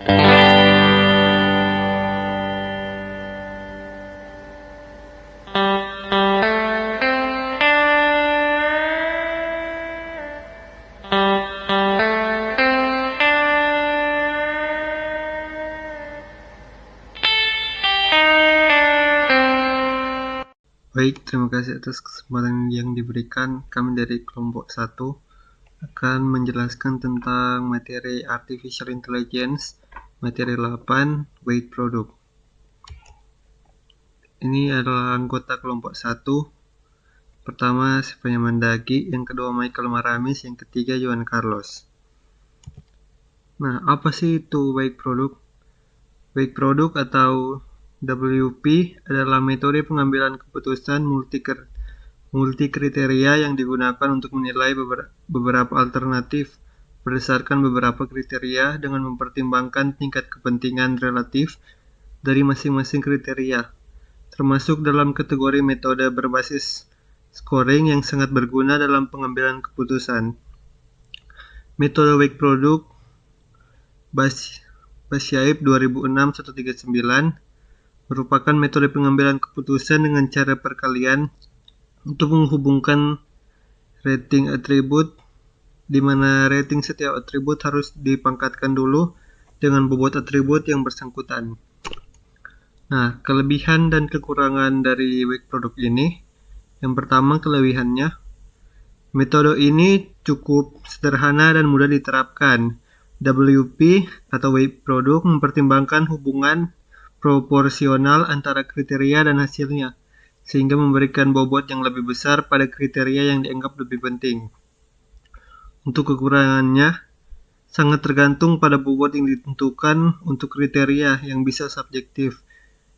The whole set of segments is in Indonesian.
Baik, terima kasih atas kesempatan yang diberikan. Kami dari kelompok 1 akan menjelaskan tentang materi Artificial Intelligence, materi 8, Weight Product. Ini adalah anggota kelompok 1. Pertama, Stefania Mandagi, yang kedua Michael Maramis, yang ketiga Johan Carlos. Nah, apa sih itu Weight Product? Weight Product atau WP adalah metode pengambilan keputusan multi kriteria yang digunakan untuk menilai beberapa alternatif berdasarkan beberapa kriteria dengan mempertimbangkan tingkat kepentingan relatif dari masing-masing kriteria, termasuk dalam kategori metode berbasis scoring yang sangat berguna dalam pengambilan keputusan. Metode Weight Product Basyaib 2006-139 merupakan metode pengambilan keputusan dengan cara perkalian untuk menghubungkan rating atribut, di mana rating setiap atribut harus dipangkatkan dulu dengan bobot atribut yang bersangkutan. Nah, kelebihan dan kekurangan dari Weight Product ini. Yang pertama, kelebihannya, metode ini cukup sederhana dan mudah diterapkan. WP atau Weight Product mempertimbangkan hubungan proporsional antara kriteria dan hasilnya, sehingga memberikan bobot yang lebih besar pada kriteria yang dianggap lebih penting. Untuk kekurangannya, sangat tergantung pada bobot yang ditentukan untuk kriteria yang bisa subjektif,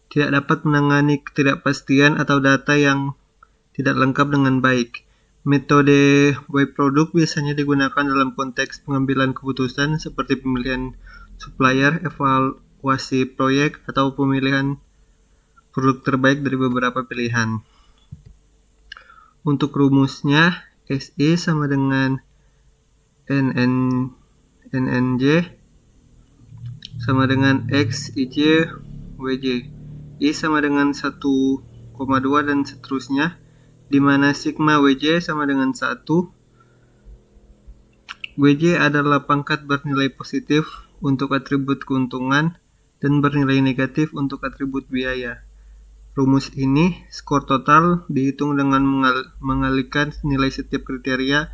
tidak dapat menangani ketidakpastian atau data yang tidak lengkap dengan baik. Metode Weight Product biasanya digunakan dalam konteks pengambilan keputusan seperti pemilihan supplier, evaluasi proyek, atau pemilihan produk terbaik dari beberapa pilihan. Untuk rumusnya, SI sama dengan NNJ sama dengan XIJ WJ. I sama dengan 1,2 dan seterusnya, di mana sigma WJ sama dengan 1. WJ adalah pangkat bernilai positif untuk atribut keuntungan dan bernilai negatif untuk atribut biaya. Rumus ini, skor total dihitung dengan mengalihkan nilai setiap kriteria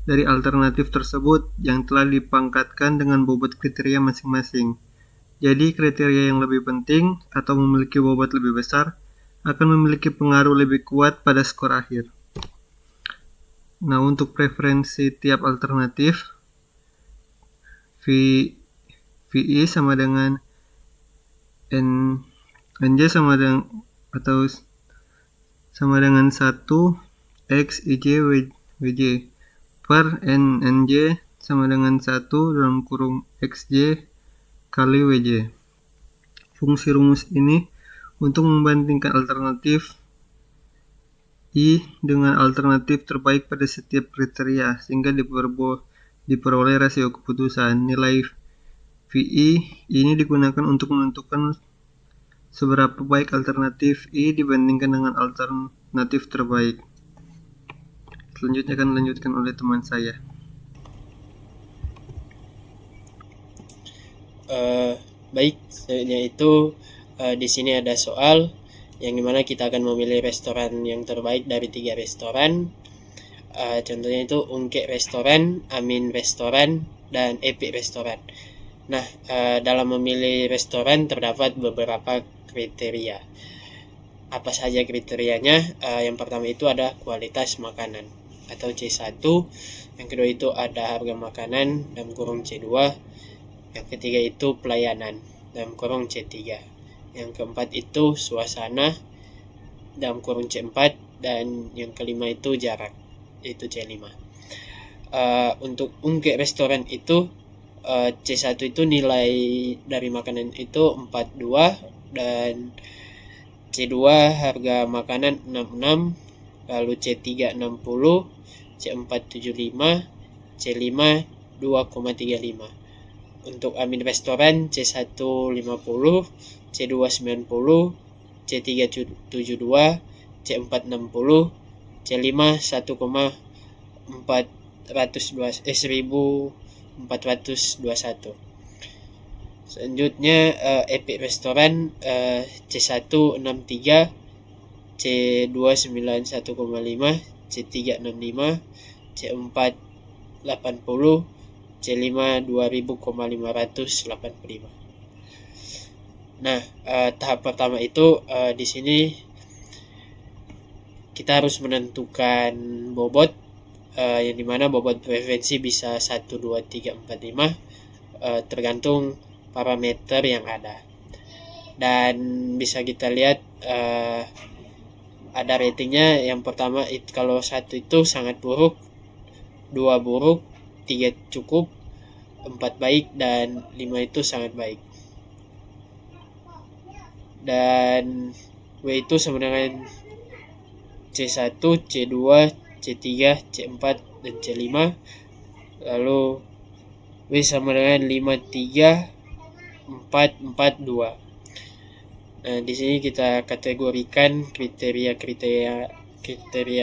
dari alternatif tersebut yang telah dipangkatkan dengan bobot kriteria masing-masing. Jadi, kriteria yang lebih penting atau memiliki bobot lebih besar akan memiliki pengaruh lebih kuat pada skor akhir. Nah, untuk preferensi tiap alternatif, VI sama dengan NJ sama dengan 1 X IJ WJ per NJ sama dengan 1 dalam kurung XJ kali WJ. Fungsi rumus ini untuk membandingkan alternatif I dengan alternatif terbaik pada setiap kriteria, sehingga diperoleh rasio keputusan. Nilai VI ini digunakan untuk menentukan seberapa baik alternatif I dibandingkan dengan alternatif terbaik. Selanjutnya akan dilanjutkan oleh teman saya. Baik, yaitu di sini ada soal yang dimana kita akan memilih restoran yang terbaik dari 3 restoran. Contohnya itu Ungkek Restoran, Amin Restoran, dan Epic Restoran. Nah, dalam memilih restoran terdapat beberapa kriteria. Apa saja kriterianya? Yang pertama itu ada kualitas makanan atau C1. Yang kedua itu ada harga makanan dalam kurung C2. Yang ketiga itu pelayanan dalam kurung C3. Yang keempat itu suasana dalam kurung C4, dan yang kelima itu jarak, yaitu C5. Untuk Ungkek Restoran itu C1 itu nilai dari makanan itu 42, dan C2 harga makanan 66, lalu C3 60, C4 75, C5 2,35. Untuk amin restoran C1 50, C2 90, C3 72, C4 60, C5 1421. Selanjutnya Epic Restoran C1 63, C2 91,5, C3 65, C4 80, C5 2000,585. Nah, tahap pertama itu di sini kita harus menentukan bobot yang dimana bobot preferensi bisa 1, 2, 3, 4, 5 tergantung parameter yang ada. Dan bisa kita lihat ada ratingnya. Yang pertama kalau 1 itu sangat buruk, 2 buruk, 3 cukup, 4 baik, dan 5 itu sangat baik. Dan W itu sama dengan C1, C2, C3, C4, dan C5. Lalu W sama dengan 5, 3, 4, 4, 2. Nah, di sini kita kategorikan kriteria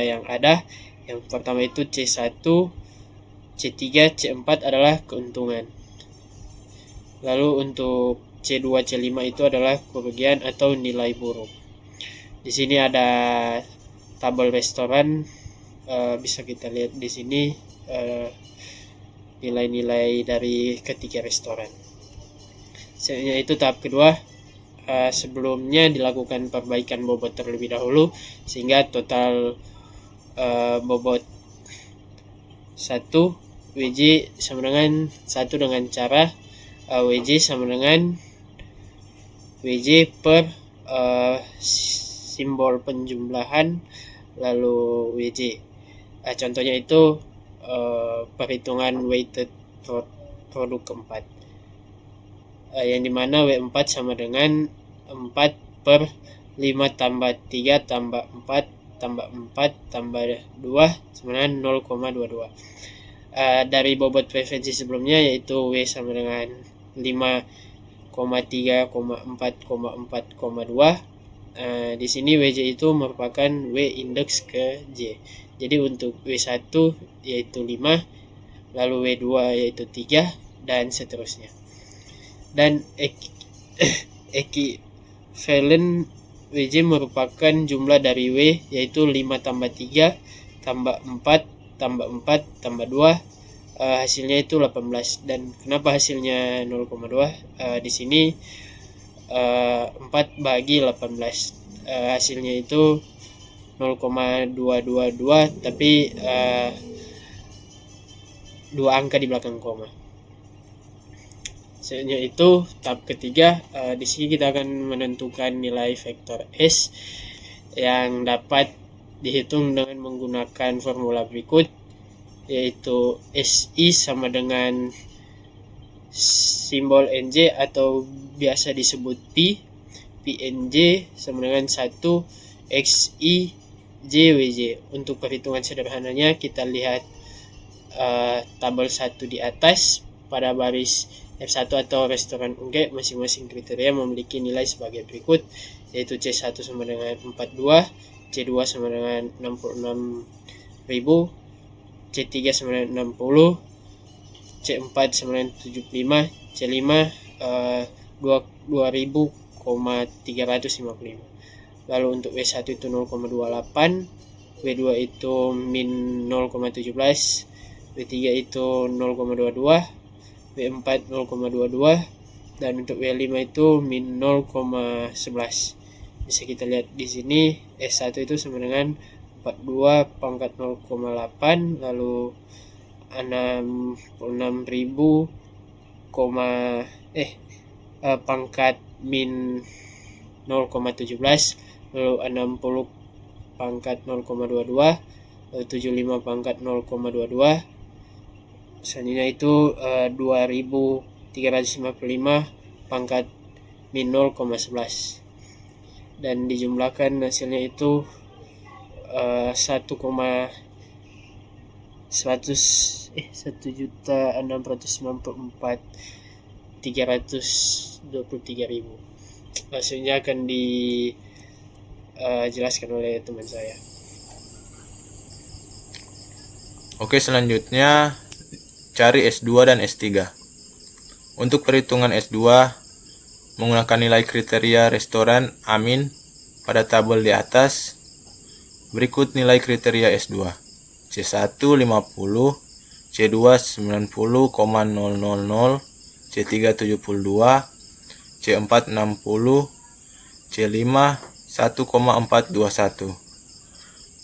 yang ada. Yang pertama itu C1, C3, C4 adalah keuntungan. Lalu untuk C2, C5 itu adalah kerugian atau nilai buruk. Di sini ada tabel restoran, bisa kita lihat di sini nilai-nilai dari ketiga restoran. Selanjutnya itu tahap kedua. Sebelumnya dilakukan perbaikan bobot terlebih dahulu sehingga total bobot 1 WJ sama dengan 1 dengan cara WJ sama dengan WJ per simbol penjumlahan lalu WJ. Contohnya itu perhitungan weighted produk keempat, yang dimana W4 sama dengan 4 per 5 tambah 3 tambah 4 tambah 4 tambah 2 sama dengan 0,22. Dari bobot preferensi sebelumnya yaitu W sama dengan 5,3,4,4,2. Di sini WJ itu merupakan W indeks ke J. Jadi untuk W1 yaitu 5, lalu W2 yaitu 3, dan seterusnya. Dan equivalent WJ merupakan jumlah dari W yaitu 5 tambah 3 tambah 4 tambah 4 tambah 2, hasilnya itu 18. Dan kenapa hasilnya 0,2? Di sini 4 bagi 18, hasilnya itu 0,222, tapi 2 angka di belakang koma. Selanjutnya itu tahap ketiga. Di sini kita akan menentukan nilai vektor S yang dapat dihitung dengan menggunakan formula berikut, yaitu SI sama dengan simbol NJ atau biasa disebut P. PNJ sama dengan 1 XI JWJ. Untuk perhitungan sederhananya kita lihat tabel 1 di atas. Pada baris F1 atau restoran UG, masing-masing kriteria memiliki nilai sebagai berikut, yaitu C1 sama dengan 42, C2 sama dengan 66.000, C3 sama dengan 60, C4 sama dengan 75, C5 2000,355. Lalu untuk W1 itu 0,28, W2 itu min 0,17, W3 itu 0,22, W4 0,22, dan untuk W5 itu min 0,11. Bisa kita lihat di sini S1 itu sama dengan 42 pangkat 0,8, lalu 66.000 pangkat min 0,17, lalu 60 pangkat 0,22, lalu 75 pangkat 0,22. Selanjutnya itu 2355 pangkat min 0,11, dan dijumlahkan hasilnya itu 1.694 323.000. Hasilnya akan dijelaskan oleh teman saya. Oke, selanjutnya cari S2 dan S3. Untuk perhitungan S2 menggunakan nilai kriteria restoran Amin pada tabel di atas. Berikut nilai kriteria S2. C1 50, C2 90,000, C3 72, C4 60, C5 1,421,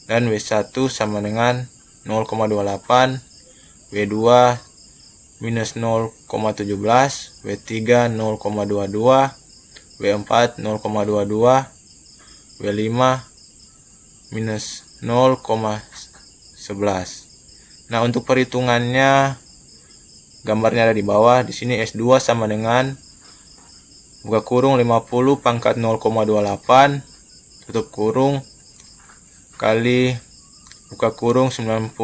dan W1 sama dengan 0,28, W2 minus 0,17, W3 0,22, W4 0,22, W5 minus 0,11. Nah, untuk perhitungannya gambarnya ada di bawah. Di sini S2 sama dengan buka kurung 50 pangkat 0,28 tutup kurung kali buka kurung 90,000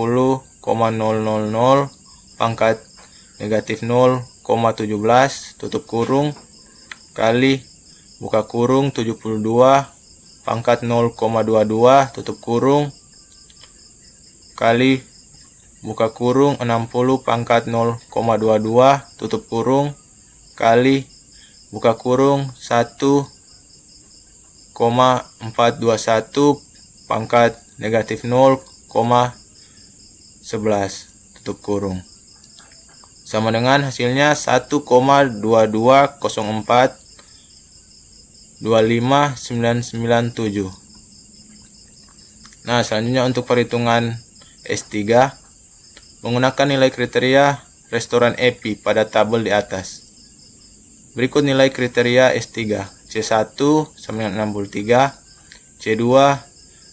pangkat negatif 0,17 tutup kurung kali buka kurung 72 pangkat 0,22 tutup kurung kali buka kurung 60 pangkat 0,22 tutup kurung kali buka kurung 1,421 pangkat negatif 0,11 tutup kurung sama dengan hasilnya 1,2204 Nah, selanjutnya untuk perhitungan S3 menggunakan nilai kriteria restoran EPI pada tabel di atas. Berikut nilai kriteria S3. C1 sama dengan 63, C2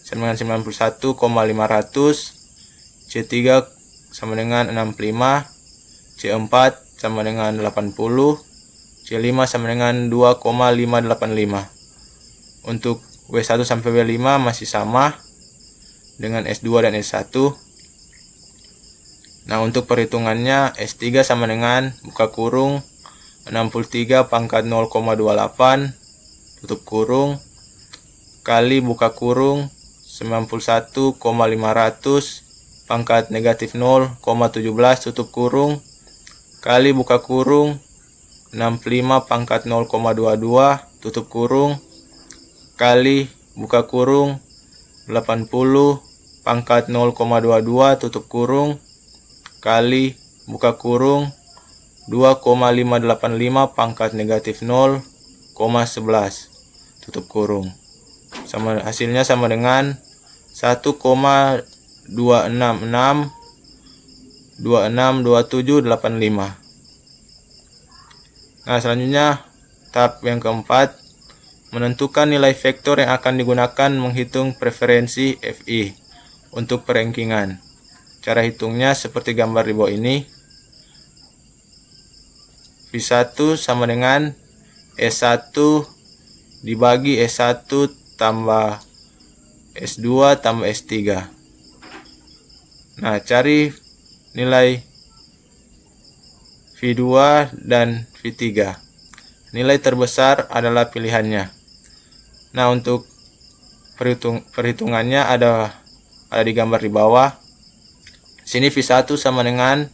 sama dengan 91,500, C3 sama dengan 65, C4 sama dengan 80, C5 sama dengan 2,585. Untuk W1 sampai W5 masih sama dengan S2 dan S1. Nah, untuk perhitungannya S3 sama dengan buka kurung 63 pangkat 0,28 tutup kurung kali buka kurung 91,500 pangkat negatif 0,17 tutup kurung kali buka kurung 65 pangkat 0,22 tutup kurung kali buka kurung 80 pangkat 0,22 tutup kurung kali buka kurung 2,585 pangkat negatif 0,11 tutup kurung sama hasilnya sama dengan 1,266262785. Nah, selanjutnya tahap yang keempat menentukan nilai vektor yang akan digunakan menghitung preferensi FI untuk perankingan. Cara hitungnya seperti gambar di bawah ini. V1 sama dengan S1 dibagi S1 tambah S2 tambah S3. Nah, cari nilai V2 dan V3. Nilai terbesar adalah pilihannya. Nah, untuk perhitungannya ada di gambar di bawah. Sini V1 sama dengan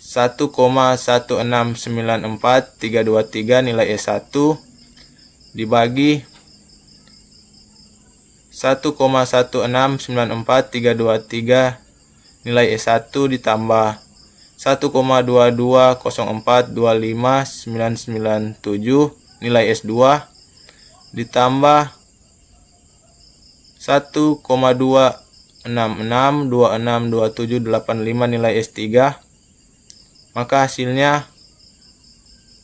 1,1694323 nilai S1 dibagi 1,1694323 nilai S1 ditambah 1,220425997 nilai S2 ditambah 1,266262785 nilai S3, maka hasilnya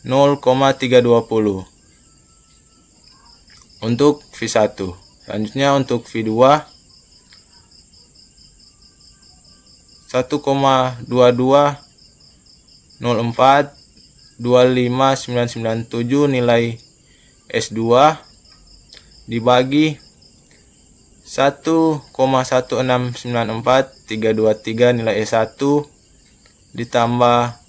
0,320 untuk V1. Selanjutnya untuk V2 1,220425997 nilai S2 dibagi 1,1694323 nilai S1 ditambah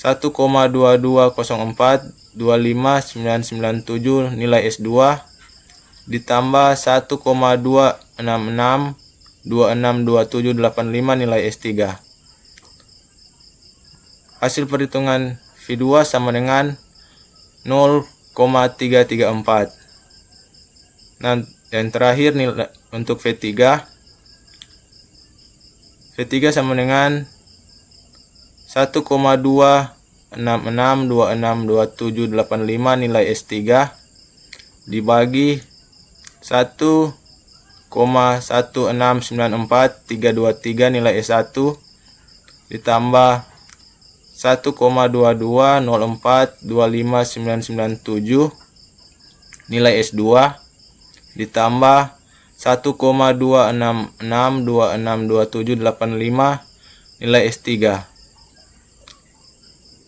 1,2204 25997 nilai S2 ditambah 1,266 262785 nilai S3. Hasil perhitungan V2 sama dengan 0,334. Nah, yang terakhir nilai untuk V3 sama dengan 1,266262785 nilai S3 dibagi 1,1694323 nilai S1 ditambah 1,220425997 nilai S2 ditambah 1,266262785 nilai S3.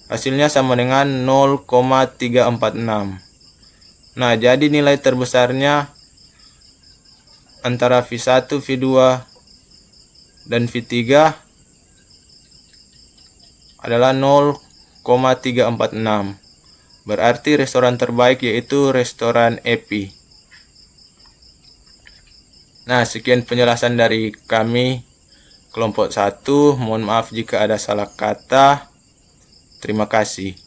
Hasilnya sama dengan 0,346. Nah, jadi nilai terbesarnya antara V1, V2, dan V3 adalah 0,346. Berarti restoran terbaik yaitu restoran Epi. Nah, sekian penjelasan dari kami kelompok 1. Mohon maaf jika ada salah kata. Terima kasih.